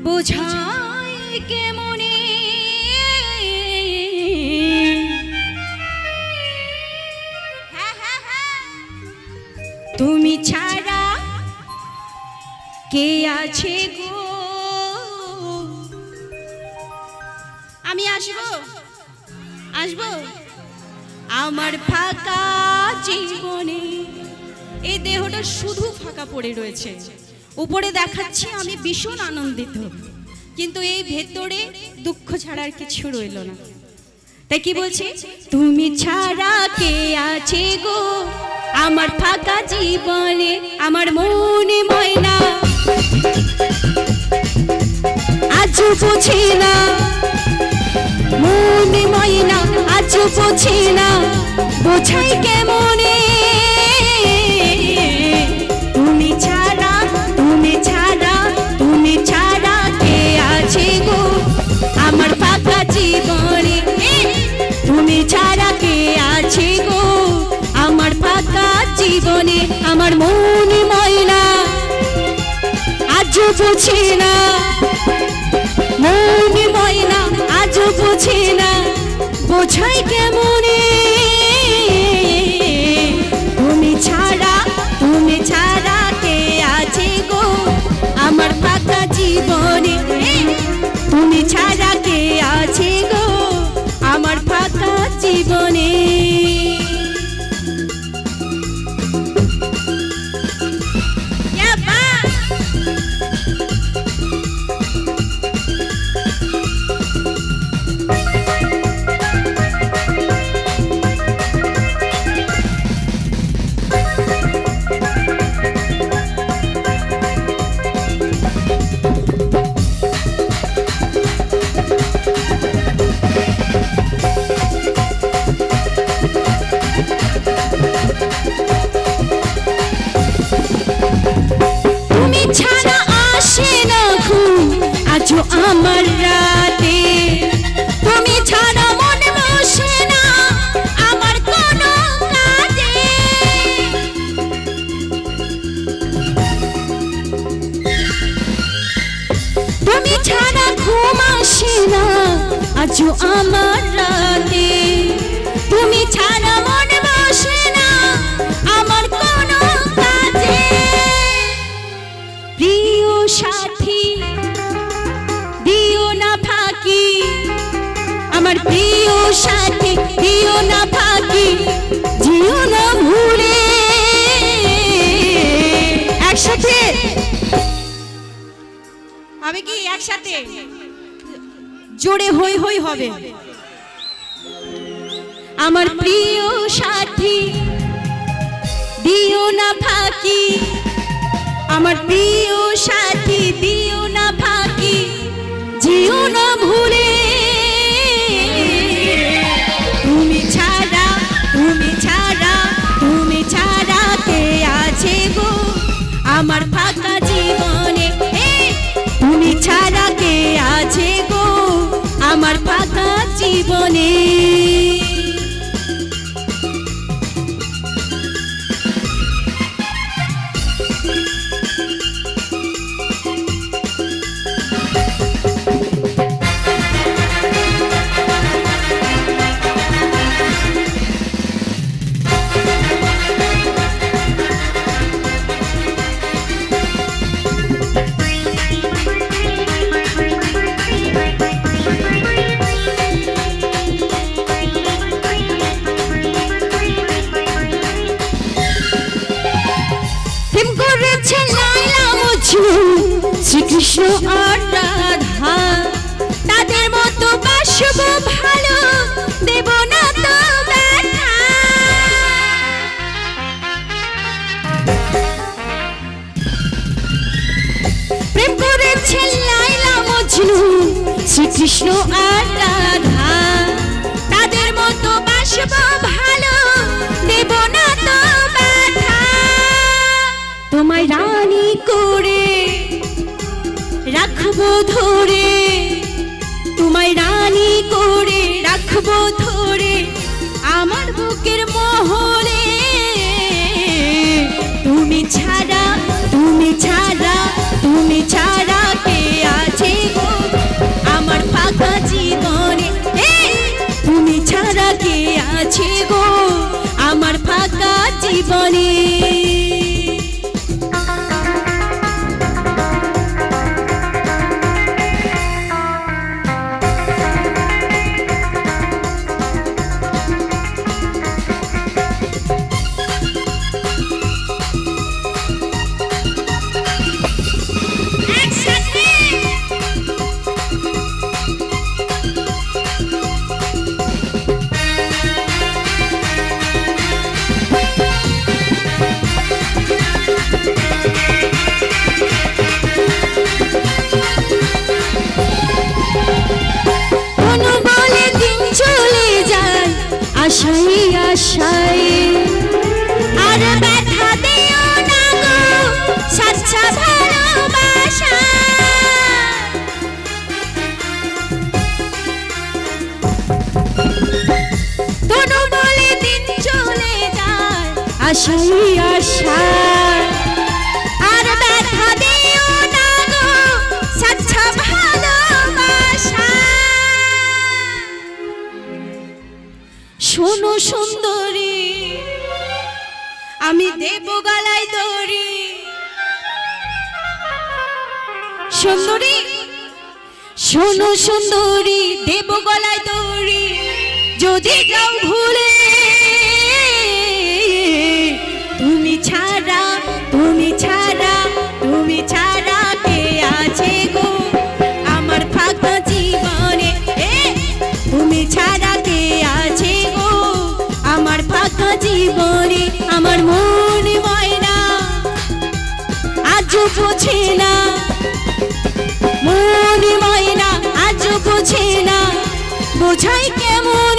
বোঝাই কেমনে তুমি ছাড়া কে আছে গো। আমি আসবো আসবো আমার ফাঁকা জীবনে। এই দেহটা শুধু ফাঁকা পড়ে রয়েছে, উপরে দেখাচ্ছি আমি ভীষণ আনন্দিত, কিন্তু এই ভেতরে দুঃখ ছাড়ার কিছু রইল না। তাই কি বলছি, তুমি ছাড়া কে আছে গো আমার ফাঁকা জীবনে। আমার মনে ময়না আজও বুঝি না, মনে ময়না আজও বুঝি না, বোঝাই কেমনে তুমি ছাড়া তুমি ছাড়া তুমি ছাড়া কে আছে গো আমার ফাঁকা জীবনে। তুমি ছাড়া কে আছে গো আমার ফাঁকা জীবনে। আমার মনে ময়না আজও বুঝি না, মনে ময়না আজও বুঝি না, বোঝাই কেমনে তুমি ছাড়া কে আছে গো আমার ফাঁকা জীবনে। তুমি ছাড়া কে আছে গো আমার ফাঁকা জীবনে। আমার রাতে তুমি ছাড়া মন বসে না আমার কোনো কাজে। তুমি ছাড়া ঘুম আসে না আজও আমার রাতে। তুমি ছাড়া মন বসে না আমার কোনো কাজে। প্রিয় সাথী দিও না ফাঁকি, আমার প্রিয় সাথী দিও না ফাঁকি, জিও না ভুলে। একসাথে হবে কি, একসাথে জোরে হই হই হবে। আমার প্রিয় সাথী দিও না ফাঁকি, আমার প্রিয় সাথী দিও না ফাঁকি, জিও না ভুলে। তুমি ছাড়া তুমি ছাড়া তুমি ছাড়া কে আছে গো আমার ফাঁকা জীবনে। তুমি ছাড়া কে আছে গো আমার ফাঁকা জীবনে। শ্রীকৃষ্ণ আর রাধা তাদের মতো বাসব ভালো, দেব না তো ব্যথা। প্রেম করেছে লায়লা মজনু শ্রীকৃষ্ণ আর রাধা তাদের মতো বাসব ভালো, দেব না তো ব্যথা। তোমায় রানী করে রাখবো ধরে, তোমায় রানী করে রাখবো ধরে আমার বুকের মহলে। তুমি ছাড়া তুমি ছাড়া তুমি ছাড়া কে আছে আশাই আশা আর দেখা দিও না গো সাচ্চা ভালোবাসা। শোনো সুন্দরী আমি দেব গলায় দড়ি। সুন্দরী শোনো সুন্দরী দেব গলায় দড়ি, যদি যাও ভুলে তুমি ছাড়া তুমি ছাড়া তুমি ছাড়া কে আছে গো আমার ফাঁকা জীবনে। তুমি ছাড়া কে আছে গো আমার ফাঁকা জীবনে। আমার মন ময়না আজও বোঝে না, মন ময়না আজও বোঝে না, বোঝাই কেমন